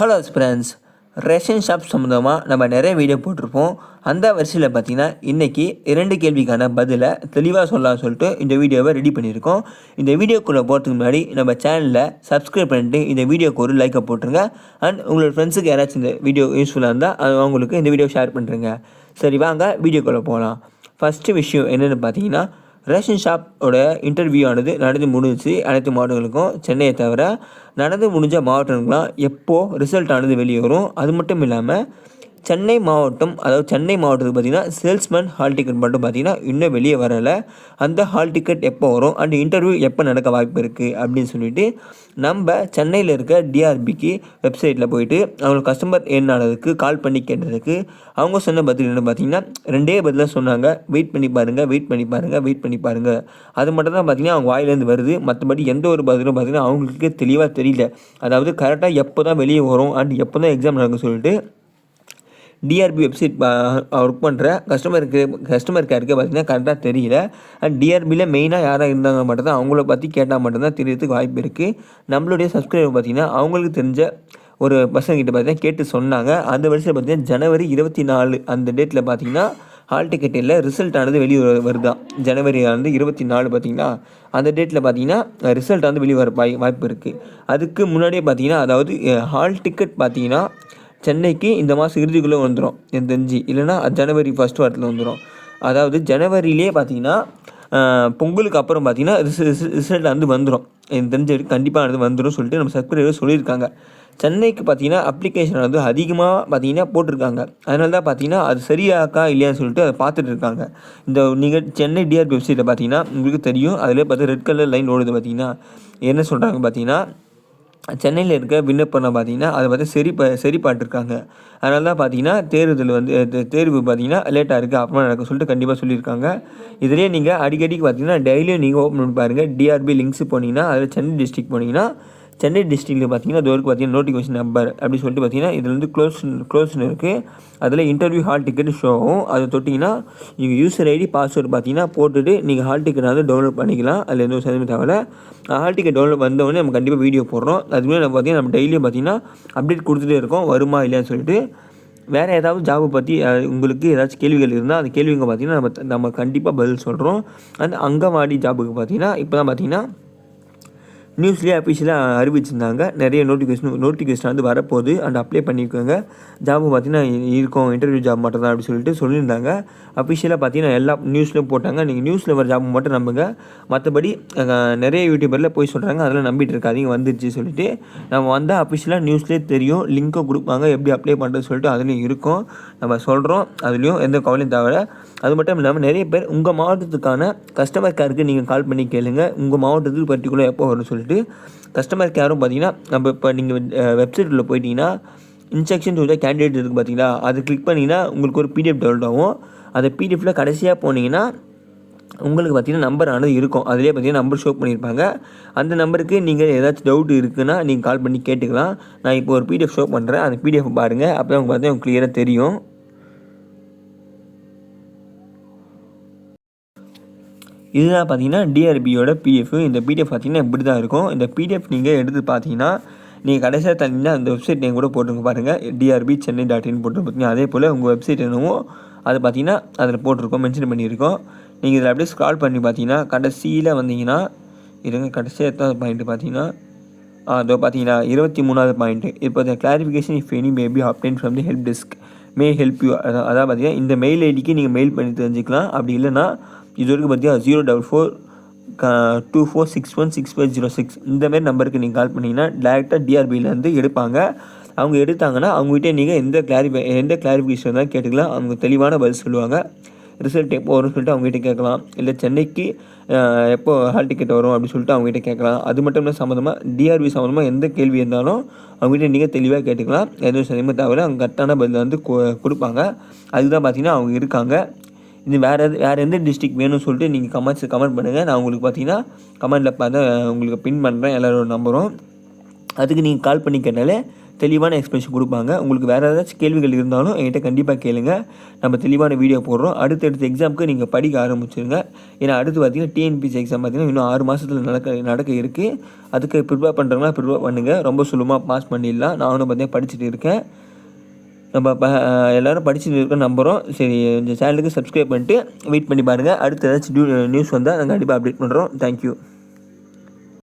Hello friends, ration shop சம்மந்தமாக நம்ம நிறைய வீடியோ போட்டிருப்போம். அந்த வரிசையில் பார்த்திங்கன்னா இன்றைக்கி 2 கேள்விக்கான பதிலை தெளிவாக சொல்லலாம்னு சொல்லிட்டு இந்த வீடியோவை ரெடி பண்ணியிருக்கோம். இந்த வீடியோக்குள்ளே போகிறதுக்கு முன்னாடி நம்ம சேனலில் சப்ஸ்கிரைப் பண்ணிட்டு இந்த வீடியோக்கு ஒரு லைக்கை போட்டுருங்க. அண்ட் உங்களோட ஃப்ரெண்ட்ஸுக்கு யாராச்சும் இந்த வீடியோ யூஸ்ஃபுல்லாக இருந்தால் அவங்களுக்கு இந்த வீடியோ ஷேர் பண்ணுறேங்க. சரி, வாங்க வீடியோக்குள்ளே போகலாம். ஃபஸ்ட்டு விஷயம் என்னென்னு பார்த்தீங்கன்னா, ரேஷன் ஷாப்போட இன்டர்வியூ ஆனது நடந்து முடிஞ்சிச்சு. அனைத்து மாவட்டங்களுக்கும் சென்னையை தவிர நடந்து முடிஞ்ச மாவட்டங்களுக்குலாம் எப்போது ரிசல்ட் ஆனது வெளியே வரும். அது மட்டும் இல்லாமல் சென்னை மாவட்டம், அதாவது சென்னை மாவட்டத்துக்கு பார்த்திங்கன்னா சேல்ஸ்மேன் ஹால் டிக்கெட் மட்டும் பார்த்திங்கன்னா இன்னும் வெளியே வரலை. அந்த ஹால் டிக்கெட் எப்போ வரும் அண்ட் இன்டர்வியூ எப்போ நடக்க வாய்ப்பு இருக்குது அப்படின்னு சொல்லிட்டு நம்ம சென்னையில் இருக்க டிஆர்பிக்கு வெப்சைட்டில் போயிட்டு அவங்க கஸ்டமர் என்னானதுக்கு கால் பண்ணி கேட்டதுக்கு அவங்க சொன்ன பதில் என்ன பார்த்திங்கன்னா 2 பதிலாக சொன்னாங்க. வெயிட் பண்ணி பாருங்கள். அது மட்டும் தான் பார்த்திங்கன்னா அவங்க வாயிலேருந்து வருது. மற்றபடி எந்த ஒரு பதிலும் பார்த்திங்கன்னா அவங்களுக்கு தெளிவாக தெரியல. அதாவது கரெக்டாக எப்போ தான் வெளியே வரும் அண்ட் எப்போ தான் எக்ஸாம் நடக்கும் சொல்லிட்டு டிஆர்பி வெப்சைட் ஒர்க் பண்ணுற கஸ்டமர் கேருக்கு பார்த்திங்கன்னா கரெக்டாக தெரியல. அண்ட் டிஆர்பியில் மெயினாக யாராக இருந்தாங்க மட்டும்தான் அவங்கள பற்றி கேட்டால் மட்டும்தான் தெரியறதுக்கு வாய்ப்பு இருக்குது. நம்மளுடைய சப்ஸ்கிரைபர் பார்த்திங்கன்னா அவங்களுக்கு தெரிஞ்ச ஒரு பர்சன்கிட்ட பார்த்திங்கன்னா கேட்டு சொன்னாங்க. அந்த வரிசையில் பார்த்திங்கன்னா ஜனவரி 24 அந்த டேட்டில் பார்த்திங்கன்னா ஹால் டிக்கெட்டில் ரிசல்ட் ஆனது வெளியே வருதான். ஜனவரி 24 பார்த்திங்கன்னா அந்த டேட்டில் பார்த்திங்கன்னா ரிசல்ட் வந்து வெளியே வர வாய்ப்பு இருக்குது. அதுக்கு முன்னாடியே பார்த்திங்கன்னா, அதாவது ஹால் டிக்கெட் பார்த்திங்கன்னா சென்னைக்கு இந்த மாதம் இறுதிக்குள்ளே வந்துடும் எனக்கு தெரிஞ்சு. இல்லைனா ஜனவரி ஃபஸ்ட் வாரத்தில் வந்துடும். அதாவது ஜனவரியிலே பார்த்திங்கன்னா பொங்கலுக்கு அப்புறம் பார்த்திங்கன்னா ரிசல்ட் வந்து வந்துடும். எனக்கு தெரிஞ்ச வரைக்கும் கண்டிப்பாக அது வந்துடும் சொல்லிட்டு நம்ம சப்ஸ்கிரைபர் சொல்லியிருக்காங்க. சென்னைக்கு பார்த்திங்கன்னா அப்ளிகேஷன் வந்து அதிகமாக பார்த்திங்கன்னா போட்டிருக்காங்க. அதனால தான் பார்த்திங்கன்னா அது சரியாக்கா இல்லையான்னு சொல்லிட்டு அதை பார்த்துட்டு இருக்காங்க. இந்த சென்னை டிஆர்பி வெப்சைட்டில் பார்த்திங்கன்னா உங்களுக்கு தெரியும். அதிலே பார்த்து ரெட் கலர் லைன் ஓடுது. பார்த்திங்கன்னா என்ன சொல்கிறாங்க பார்த்திங்கன்னா, சென்னையில் இருக்க விண்ணப்பம் பார்த்திங்கன்னா அதை பார்த்து சரி பார்த்துருக்காங்க. அதனால தான் பார்த்திங்கன்னா தேர்வு பார்த்திங்கன்னா லேட்டாக இருக்குது, அப்புறமா நடக்கும் சொல்லிட்டு கண்டிப்பாக சொல்லியிருக்காங்க. இதிலே நீங்கள் அடிக்கடிக்கு பார்த்திங்கன்னா டெய்லியும் நீங்கள் ஓப்பன் பண்ணி பாருங்கள். டிஆர்பி லிங்க்ஸ் போனீங்கன்னா அதில் சென்னை டிஸ்ட்ரிக்ட் போனீங்கன்னா சென்னை டிஸ்ட்ரிக்டில் பார்த்திங்கன்னா அது வரைக்கும் பார்த்திங்கன்னா நோட்டிஃபிகேஷன் நம்பர் அப்படி சொல்லிட்டு பார்த்திங்கன்னா இதில் வந்து க்ளோஸ்னு இருக்குது. அதில் இன்டர்வியூ ஹால் டிக்கெட் ஷோ ஆகும். அதை தொட்டிங்கன்னா நீங்கள் யூசர் ஐடி பாஸ்வேர்டு பார்த்திங்கன்னா போட்டுட்டு நீங்கள் ஹால் டிக்கெட் வந்து டவுன்லோட் பண்ணிக்கலாம். அதில் எந்த ஒரு சந்தேகமும் தேவையில்ல. ஹால் டிக்கெட் டவுன்லோட் வந்தவொடனே நம்ம கண்டிப்பாக வீடியோ போடுறோம். அதுவே நம்ம பார்த்திங்கன்னா நம்ம டெய்லியும் பார்த்திங்கன்னா அப்டேட் கொடுத்துட்டே இருக்கோம், வருமா இல்லையான்னு சொல்லிட்டு. வேறு ஏதாவது ஜாபை பற்றி உங்களுக்கு ஏதாச்சும் கேள்விகள் இருந்தால் அந்த கேள்விங்க பார்த்திங்கன்னா நம்ம கண்டிப்பாக பதில் சொல்கிறோம். அந்த அங்கன்வாடி ஜாபுக்கு பார்த்திங்கன்னா இப்போ தான் பார்த்திங்கன்னா நியூஸ்லேயே அஃபிஷியலாக அறிவிச்சிருந்தாங்க. நிறைய நோட்டிஃபிகேஷன் வந்து வரப்போகுது அண்ட் அப்ளை பண்ணிக்கோங்க. ஜாபு பார்த்திங்கன்னா இருக்கும், இன்டர்வியூ ஜாப் மட்டும் தான் அப்படி சொல்லிட்டு சொல்லியிருந்தாங்க. அஃபிஷியலாக பார்த்திங்கன்னா எல்லா நியூஸ்லையும் போட்டாங்க. நீங்கள் நியூஸில் வர ஜாப் மட்டும் நம்புங்க. மற்றபடி நிறைய யூடியூபரில் போய் சொல்கிறாங்க, அதெல்லாம் நம்பிட்டு இருக்காதீங்க வந்துருச்சு சொல்லிட்டு. நம்ம வந்தால் அஃபிஷியலாக நியூஸ்லேயே தெரியும், லிங்க்கை கொடுப்பாங்க எப்படி அப்ளை பண்ணுறது சொல்லிட்டு அதுலேயும் இருக்கும். நம்ம சொல்கிறோம், அதுலேயும் எந்த கவலையும் தேவை. அது மட்டும் இல்லாமல் நிறைய பேர் உங்கள் மாவட்டத்துக்கான கஸ்டமர் கேருக்கு நீங்கள் கால் பண்ணி கேளுங்க, உங்கள் மாவட்டத்துக்கு பர்டிகுலர் எப்போ வரும்னு சொல்லிட்டு. கஸ்டமர் கேரும் பார்த்திங்கன்னா நம்ம இப்போ நீங்கள் வெப்சைட்டில் போயிட்டீங்கன்னா இன்ஸ்ட்ரக்ஷன் சொல்லிட்டு கேண்டிடேட் இருக்குது பார்த்திங்களா, அது கிளிக் பண்ணிங்கன்னா உங்களுக்கு ஒரு பிடிஎஃப் டவுன்லோட் ஆகும். அந்த பிடிஎஃப்பில் கடைசியாக போனீங்கன்னா உங்களுக்கு பார்த்திங்கன்னா நம்பர் ஆனது இருக்கும். அதிலே பார்த்திங்கன்னா நம்பர் ஷோ பண்ணியிருப்பாங்க. அந்த நம்பருக்கு நீங்கள் ஏதாச்சும் டவுட் இருக்குன்னா நீங்கள் கால் பண்ணி கேட்டுக்கலாம். நான் இப்போ ஒரு பிடிஎஃப் ஷோ பண்ணுறேன், அந்த பிடிஎஃப் பாருங்கள். அப்போ உங்களுக்கு பார்த்தீங்கன்னா உங்களுக்கு கிளியராக தெரியும். இதுதான் பார்த்திங்கன்னா டிஆர்பியோட பிடிஎஃப். இந்த பிடிஎஃப் பார்த்திங்கன்னா இப்படி தான் இருக்கும். இந்த பிடிஎஃப் நீங்கள் எடுத்து பார்த்தீங்கன்னா நீங்கள் கடைசியாக தனியாக அந்த வெப்சைட் நேம் கூட போட்டுருங்க பாருங்கள், DRBChennai.in போட்டு பார்த்தீங்கன்னா அதே போல் உங்கள் வெப்சைட் என்னவோ அது பார்த்திங்கன்னா அதில் போட்டிருக்கோம், மென்ஷன் பண்ணியிருக்கோம். நீங்கள் இதில் அப்படியே ஸ்க்ரால் பண்ணி பார்த்தீங்கன்னா கடைசியில் வந்தீங்கன்னா கடைசியாக எத்தாவது பாயிண்ட்டு பார்த்தீங்கன்னா அதோ பார்த்தீங்கன்னா 23வது பாயிண்ட்டு. இப்போ clarification if any may be obtained from the help desk may help you. அதான் பார்த்தீங்கன்னா இந்த மெயில் ஐடிக்கு நீங்கள் மெயில் பண்ணி தெரிஞ்சுக்கலாம். அப்படி இல்லைன்னா இது வரைக்கும் பார்த்தீங்கன்னா 04424616506 இந்தமாரி நம்பருக்கு நீங்கள் கால் பண்ணிங்கன்னா டேரெக்டாக டிஆர்பியிலேருந்து எடுப்பாங்க. அவங்க எடுத்தாங்கன்னா அவங்ககிட்ட நீங்கள் எந்த கிளாரிஃபிகேஷன் தான் கேட்டுக்கலாம். அவங்க தெளிவான பதில் சொல்லுவாங்க. ரிசல்ட் எப்போ வரும்னு சொல்லிட்டு அவங்ககிட்ட கேட்கலாம். இல்லை சென்னைக்கு எப்போ ஹால் டிக்கெட் வரும் அப்படின்னு சொல்லிட்டு அவங்ககிட்ட கேட்கலாம். அது மட்டும் இல்லை, சம்மந்தமாக டிஆர்பி சம்மந்தமாக எந்த கேள்வி இருந்தாலும் அவங்ககிட்ட நீங்கள் தெளிவாக கேட்டுக்கலாம். எதுவும் சந்தேகமே தவிர அவங்க கரெக்டான பதில் வந்து கொடுப்பாங்க. அதுதான் பார்த்திங்கன்னா அவங்க இருக்காங்க. இது வேறு எந்த டிஸ்ட்ரிக்ட் வேணும்னு சொல்லிட்டு நீங்கள் கமெண்ட் பண்ணுங்கள். நான் உங்களுக்கு பார்த்தீங்கன்னா கமெண்ட்டில் பார்த்தா உங்களுக்கு பின் பண்ணுறேன் எல்லாரோட நம்பரும். அதுக்கு நீங்கள் கால் பண்ணி கேட்டாலே தெளிவான எக்ஸ்ப்ளனேஷன் கொடுப்பாங்க. உங்களுக்கு வேறு ஏதாச்சும் கேள்விகள் இருந்தாலும் என்கிட்ட கண்டிப்பாக கேளுங்க. நம்ம தெளிவான வீடியோ போடுறோம். அடுத்தடுத்த எக்ஸாமுக்கு நீங்கள் படிக்க ஆரம்பிச்சிருங்க. ஏன்னா அடுத்து பார்த்தீங்கன்னா டிஎன்பிசி எக்ஸாம் பார்த்தீங்கன்னா இன்னும் 6 மாதத்தில் நடக்க இருக்குது. அதுக்கு ப்ரிப்பேர் பண்ணுறவங்களா ப்ரிப்பேர் பண்ணுங்கள். ரொம்ப சுலபமாக பாஸ் பண்ணிடலாம். நானும் பார்த்தீங்கன்னா படிச்சுட்டு இருக்கேன். நம்ம எல்லோரும் படிச்சுட்டு இருக்க நம்புகிறோம். சரி, இந்த சேனலுக்கு சப்ஸ்கிரைப் பண்ணிட்டு வெயிட் பண்ணி பாருங்கள். அடுத்து ஏதாச்சும் நியூஸ் வந்தால் நாங்கள் கண்டிப்பாக அப்டேட் பண்ணுறோம். தேங்க்யூ.